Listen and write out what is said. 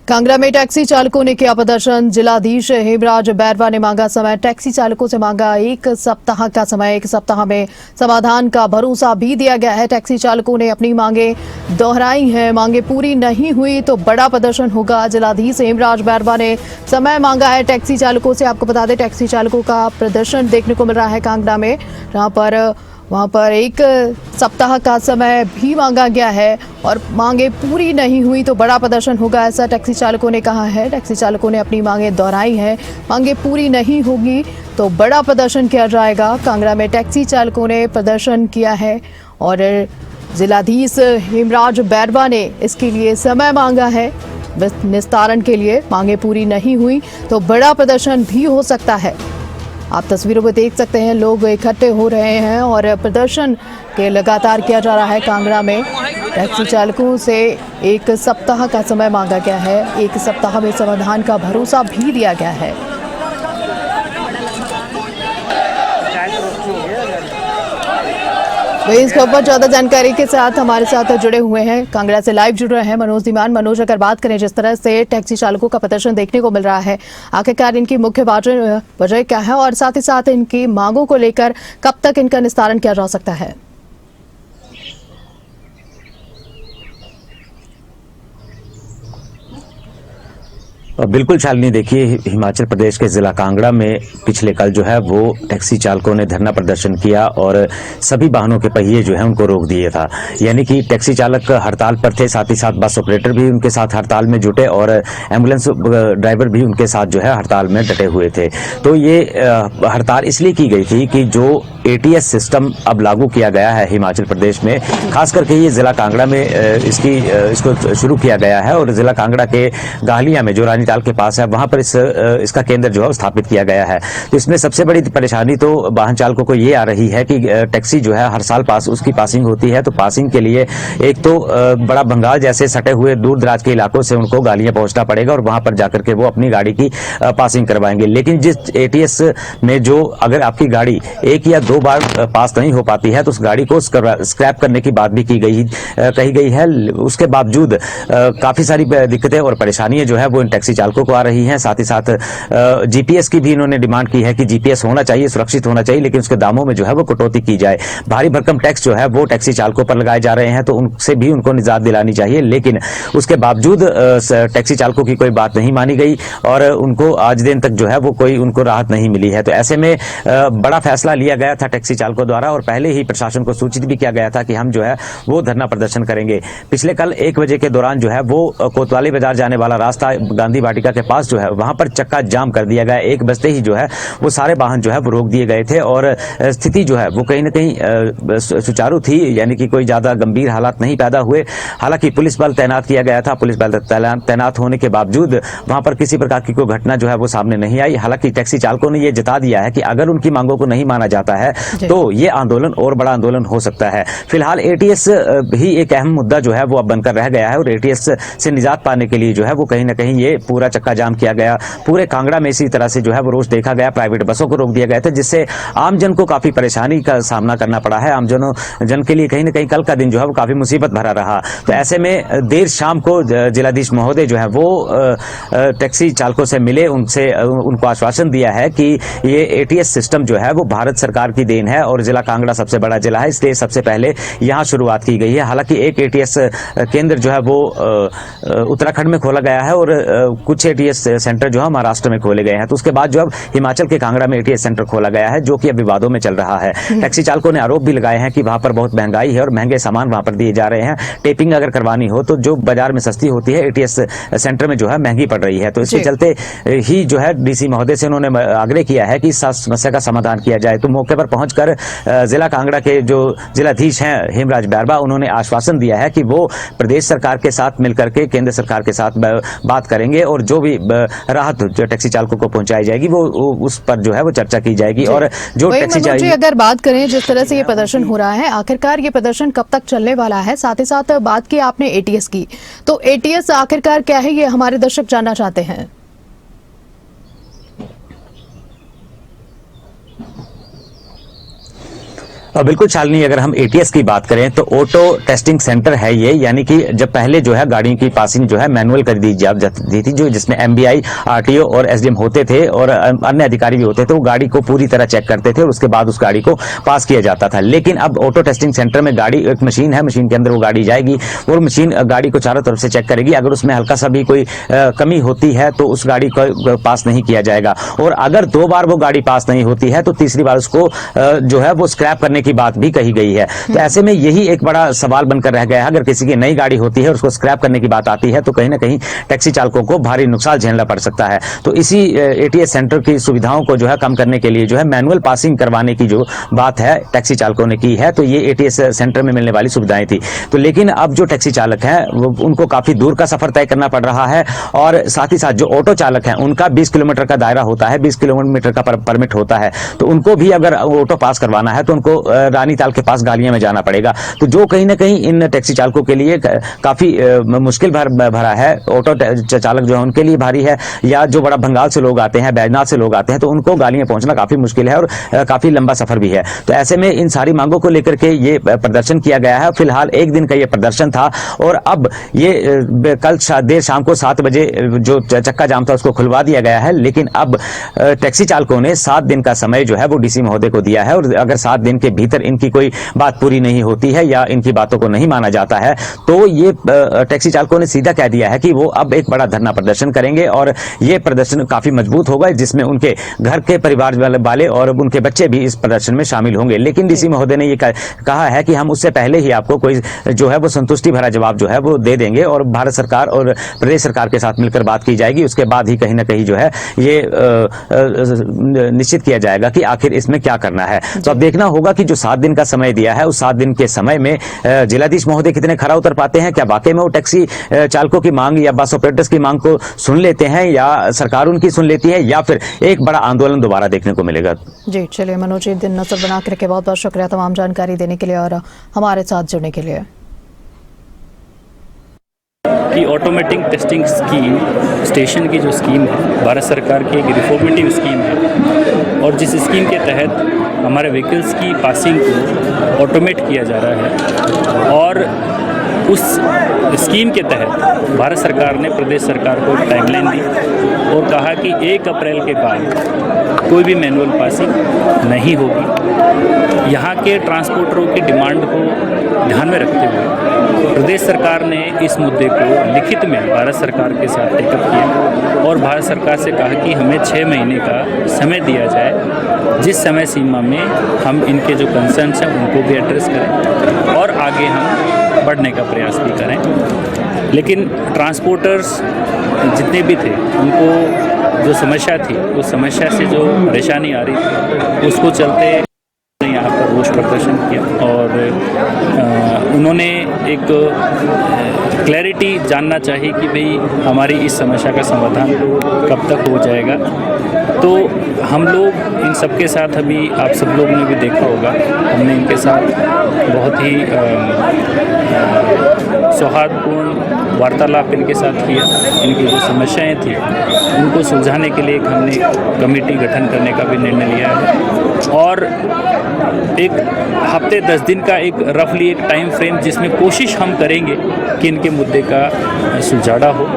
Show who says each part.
Speaker 1: कांगड़ा में टैक्सी चालकों ने किया प्रदर्शन। जिलाधीश हेमराज बैरवा ने मांगा समय। टैक्सी चालकों से मांगा 1 सप्ताह का समय। 1 सप्ताह में समाधान का भरोसा भी दिया गया है। टैक्सी चालकों ने अपनी मांगे दोहराई हैं। मांगे पूरी नहीं हुई तो बड़ा प्रदर्शन होगा। जिलाधीश हेमराज बैरवा ने समय मांगा है टैक्सी चालकों से। आपको बता दें, टैक्सी चालकों का प्रदर्शन देखने को मिल रहा है कांगड़ा में, वहां पर 1 सप्ताह का समय भी मांगा गया है और मांगे पूरी नहीं हुई तो बड़ा प्रदर्शन होगा, ऐसा टैक्सी चालकों ने कहा है। टैक्सी चालकों ने अपनी मांगे दोहराई हैं। मांगे पूरी नहीं होगी तो बड़ा प्रदर्शन किया जाएगा। कांगड़ा में टैक्सी चालकों ने प्रदर्शन किया है और जिलाधीश हेमराज बैरवा ने इसके लिए समय मांगा है निस्तारण के लिए। मांगे पूरी नहीं हुई तो बड़ा प्रदर्शन भी हो सकता है। आप तस्वीरों में देख सकते हैं, लोग इकट्ठे हो रहे हैं और प्रदर्शन के लगातार किया जा रहा है। कांगड़ा में टैक्सी चालकों से 1 सप्ताह का समय मांगा गया है। 1 सप्ताह में समाधान का भरोसा भी दिया गया है। वही इस खबर पर ज्यादा जानकारी के साथ हमारे साथ जुड़े हुए हैं, कांगड़ा से लाइव जुड़ रहे हैं मनोज धीमान। मनोज, अगर बात करें जिस तरह से टैक्सी चालकों का प्रदर्शन देखने को मिल रहा है, आखिरकार इनकी मुख्य वजह क्या है और साथ ही साथ इनकी मांगों को लेकर कब तक इनका निस्तारण किया जा सकता है?
Speaker 2: बिल्कुल शालिनी, देखिए हिमाचल प्रदेश के जिला कांगड़ा में पिछले कल जो है वो टैक्सी चालकों ने धरना प्रदर्शन किया और सभी वाहनों के पहिए जो है उनको रोक दिए था। यानी कि टैक्सी चालक हड़ताल पर थे, साथ ही साथ बस ऑपरेटर भी उनके साथ हड़ताल में जुटे और एम्बुलेंस ड्राइवर भी उनके साथ जो है हड़ताल में डटे हुए थे। तो ये हड़ताल इसलिए की गई थी कि जो ATS सिस्टम अब लागू किया गया है हिमाचल प्रदेश में, खास करके ये जिला कांगड़ा में इसको शुरू किया गया है और जिला कांगड़ा के गाहलिया में जो ताल के पास है वहां पर इसका केंद्र जो है स्थापित किया गया है। तो इसमें सबसे बड़ी परेशानी तो वाहन चालकों को ये आ रही है कि टैक्सी जो है हर साल उसकी पासिंग होती है, तो पासिंग के लिए एक तो बड़ा बंगाल जैसे सटे हुए दूर दराज के इलाकों से उनको गालियां पहुंचना पड़ेगा और वहां पर जाकर के वो अपनी गाड़ी की पासिंग करवाएंगे। लेकिन जिस ATS में जो अगर आपकी गाड़ी 1 या 2 बार पास नहीं हो पाती है तो उस गाड़ी को स्क्रैप करने की बात भी कही गई है। उसके बावजूद काफी सारी दिक्कतें और परेशानियां जो है वो इन टैक्सी चालकों को आ रही हैं। साथ ही साथ GPS की भी इन्होंने डिमांड की है कि GPS होना चाहिए, सुरक्षित होना चाहिए, लेकिन उसके दामों में जो है वो कटौती की जाए। भारी भरकम टैक्स जो है वो टैक्सी चालकों पर लगाए जा रहे हैं, तो उनसे भी उनको निजात दिलानी चाहिए। लेकिन उसके बावजूद टैक्सी चालकों की कोई बात नहीं मानी गई और उनको आज दिन तक जो है वो कोई उनको राहत नहीं मिली है। तो ऐसे में बड़ा फैसला लिया गया था टैक्सी चालकों द्वारा और पहले ही प्रशासन को सूचित भी किया गया था कि हम जो है वो धरना प्रदर्शन करेंगे। पिछले कल 1 बजे के दौरान जो है वो कोतवाली बाजार जाने वाला रास्ता गांधी वाटिका के पास जो है वहां पर चक्का जाम कर दिया गया। 1 बजते ही जो है वो सारे वाहन जो है वो रोक दिए गए थे और स्थिति जो है वो कहीं ना कहीं सुचारू थी, यानी कि कोई ज्यादा गंभीर हालात नहीं पैदा हुए। हालांकि पुलिस बल तैनात किया गया था। पुलिस बल तैनात होने के बावजूद वहां पर किसी प्रकार की कोई घटना जो है वो सामने नहीं आई। हालांकि टैक्सी चालकों ने ये जता दिया है कि अगर उनकी मांगों को नहीं माना जाता है तो ये आंदोलन और बड़ा आंदोलन हो सकता है। फिलहाल ATS भी एक अहम मुद्दा जो है वो अब बनकर रह गया है और ATS से निजात पाने के लिए जो है वो कहीं ना कहीं ये पूरा चक्का जाम किया गया। पूरे कांगड़ा में इसी तरह से जो है वो रोज देखा गया, प्राइवेट बसों को रोक दिया गया था, जिससे आमजन को काफी परेशानी का सामना करना पड़ा है। जन के लिए कहीं ना कहीं कल का दिन जो है वो काफी मुसीबत भरा रहा। तो ऐसे में देर शाम को जिलाधीश महोदय जो है वो टैक्सी चालकों से मिले, उनको आश्वासन दिया है कि ये ATS सिस्टम जो है वो भारत सरकार की देन है और जिला कांगड़ा सबसे बड़ा जिला है, इसलिए सबसे पहले यहाँ शुरुआत की गई है। हालांकि एक ATS केंद्र जो है वो उत्तराखंड में खोला गया है और कुछ ATS सेंटर जो है महाराष्ट्र में खोले गए हैं। तो उसके बाद जो अब हिमाचल के कांगड़ा में ATS सेंटर खोला गया है, जो कि अब विवादों में चल रहा है। टैक्सी चालकों ने आरोप भी लगाए हैं कि वहां पर बहुत महंगाई है और महंगे सामान वहां पर दिए जा रहे हैं। टेपिंग अगर करवानी हो तो जो बाजार में सस्ती होती है ATS सेंटर में जो है महंगी पड़ रही है। तो इसके चलते ही जो है DC महोदय से उन्होंने आग्रह किया है कि इस समस्या का समाधान किया जाए। तो मौके पर पहुंचकर जिला कांगड़ा के जो जिलाधीश हैं हेमराज बैरवा, उन्होंने आश्वासन दिया है कि वो प्रदेश सरकार के साथ मिलकर के केंद्र सरकार के साथ बात करेंगे और जो भी राहत जो टैक्सी चालकों को पहुंचाई जाएगी वो उस पर जो है वो चर्चा की जाएगी। और जो टैक्सी चालक,
Speaker 1: अगर बात करें जिस तरह से ये प्रदर्शन हो रहा है, आखिरकार ये प्रदर्शन कब तक चलने वाला है? साथ ही साथ बात की आपने ATS की, तो ATS आखिरकार क्या है, ये हमारे दर्शक जानना चाहते हैं।
Speaker 2: बिल्कुल शालिनी, अगर हम एटीएस की बात करें तो ऑटो टेस्टिंग सेंटर है ये, यानी कि जब पहले जो है गाड़ियों की पासिंग जो है मैनुअल कर दी जाती थी, जो जिसमें एमबीआई, आरटीओ और एसडीएम होते थे और अन्य अधिकारी भी होते थे, वो गाड़ी को पूरी तरह चेक करते थे और उसके बाद उस गाड़ी को पास किया जाता था। लेकिन अब ऑटो टेस्टिंग सेंटर में गाड़ी, एक मशीन है, मशीन के अंदर वो गाड़ी जाएगी और मशीन गाड़ी को चारों तरफ से चेक करेगी। अगर उसमें हल्का सा भी कोई कमी होती है तो उस गाड़ी को पास नहीं किया जाएगा, और अगर 2 बार वो गाड़ी पास नहीं होती है तो तीसरी बार उसको जो है वो स्क्रैप करने की बात भी कही गई है। तो ऐसे में यही एक बड़ा सवाल बनकर रह गया है, अगर किसी की नई गाड़ी होती है और उसको स्क्रैप करने की बात आती है तो कहीं ना कहीं टैक्सी चालकों को भारी नुकसान झेलना पड़ सकता है। तो इसी एटीएस सेंटर की सुविधाओं को जो है कम करने के लिए जो है मैनुअल पासिंग करवाने की जो बात है टैक्सी चालकों ने की है, तो ये एटीएस सेंटर में मिलने वाली सुविधाएं थी। तो लेकिन अब जो टैक्सी चालक हैं उनको काफी दूर का सफर तय करना पड़ रहा है, और साथ ही साथ जो ऑटो चालक हैं उनका 20 किलोमीटर का दायरा होता है, 20 किलोमीटर का परमिट होता है, तो उनको भी अगर ऑटो पास करवाना है तो उनको रानीताल के पास गालियां में जाना पड़ेगा। तो जो कहीं ना कहीं इन टैक्सी चालकों के लिए काफी मुश्किल भरा है। ऑटो चालक जो है उनके लिए भारी है, या जो बड़ा भंगाल से लोग आते हैं, बैजनाथ से लोग आते हैं, तो उनको गालियां पहुंचना काफी मुश्किल है और काफी लंबा सफर भी है। तो ऐसे में इन सारी मांगों को लेकर के ये प्रदर्शन किया गया है। फिलहाल एक दिन का ये प्रदर्शन था, और अब ये कल देर शाम को 7 बजे जो चक्का जाम था उसको खुलवा दिया गया है। लेकिन अब टैक्सी चालकों ने 7 दिन का समय जो है वो डीसी महोदय को दिया है, और अगर 7 दिन के भीतर इनकी कोई बात पूरी नहीं होती है या इनकी बातों को नहीं माना जाता है तो ये टैक्सी चालकों ने सीधा कह दिया है कि वो अब एक बड़ा धरना प्रदर्शन करेंगे, और ये प्रदर्शन काफी मजबूत होगा, जिसमें उनके घर के परिवार वाले और उनके बच्चे भी इस प्रदर्शन में शामिल होंगे। लेकिन डीसी महोदय ने ये कहा है कि हम उससे पहले ही आपको कोई जो है वो संतुष्टि भरा जवाब जो है वो दे देंगे, और भारत सरकार और प्रदेश सरकार के साथ मिलकर बात की जाएगी। उसके बाद ही कहीं ना कहीं जो है ये निश्चित किया जाएगा कि आखिर इसमें क्या करना है। तो अब देखना होगा कि जो 7 दिन का समय दिया है उस 7 दिन के समय में जिलाधीश महोदय कितने खरा उतर पाते हैं। क्या वाकई में वो टैक्सी चालकों की मांग या बस ऑपरेटर्स की मांग को सुन लेते हैं, या सरकार उनकी सुन लेती है, या फिर एक बड़ा आंदोलन दोबारा देखने को मिलेगा।
Speaker 1: जी चलिए मनोज, दिन नजर बना के बहुत बहुत शुक्रिया तमाम जानकारी देने के लिए और हमारे साथ जुड़ने के लिए।
Speaker 3: कि ऑटोमेटिक टेस्टिंग स्कीम, स्टेशन की जो स्कीम है भारत सरकार की एक रिफॉर्मेटिव स्कीम है, और जिस स्कीम के तहत हमारे व्हीकल्स की पासिंग को ऑटोमेट किया जा रहा है, और उस स्कीम के तहत भारत सरकार ने प्रदेश सरकार को एक टाइमलाइन दी और कहा कि 1 अप्रैल के बाद कोई भी मैनुअल पासिंग नहीं होगी। यहाँ के ट्रांसपोर्टरों की डिमांड को ध्यान में रखते हुए प्रदेश सरकार ने इस मुद्दे को लिखित में भारत सरकार के साथ टेकअप किया, और भारत सरकार से कहा कि हमें 6 महीने का समय दिया जाए, जिस समय सीमा में हम इनके जो कंसर्न्स हैं उनको भी एड्रेस करें और आगे हम बढ़ने का प्रयास भी करें। लेकिन ट्रांसपोर्टर्स जितने भी थे उनको जो समस्या थी, उस समस्या से जो परेशानी आ रही थी उसको चलते यहाँ पर रोष प्रदर्शन किया, और उन्होंने एक क्लैरिटी जानना चाहिए कि भाई हमारी इस समस्या का समाधान कब तक हो जाएगा। तो हम लोग इन सब के साथ अभी आप सब लोग ने भी देखा होगा, हमने इनके साथ बहुत ही सौहार्दपूर्ण वार्तालाप इनके साथ किया। इनकी जो समस्याएं थी उनको सुलझाने के लिए हमने कमेटी गठन करने का भी निर्णय लिया है, और एक हफ्ते 10 दिन का एक रफली एक टाइम फ्रेम जिसमें कोशिश हम करेंगे कि इनके मुद्दे का सुलझाड़ा हो।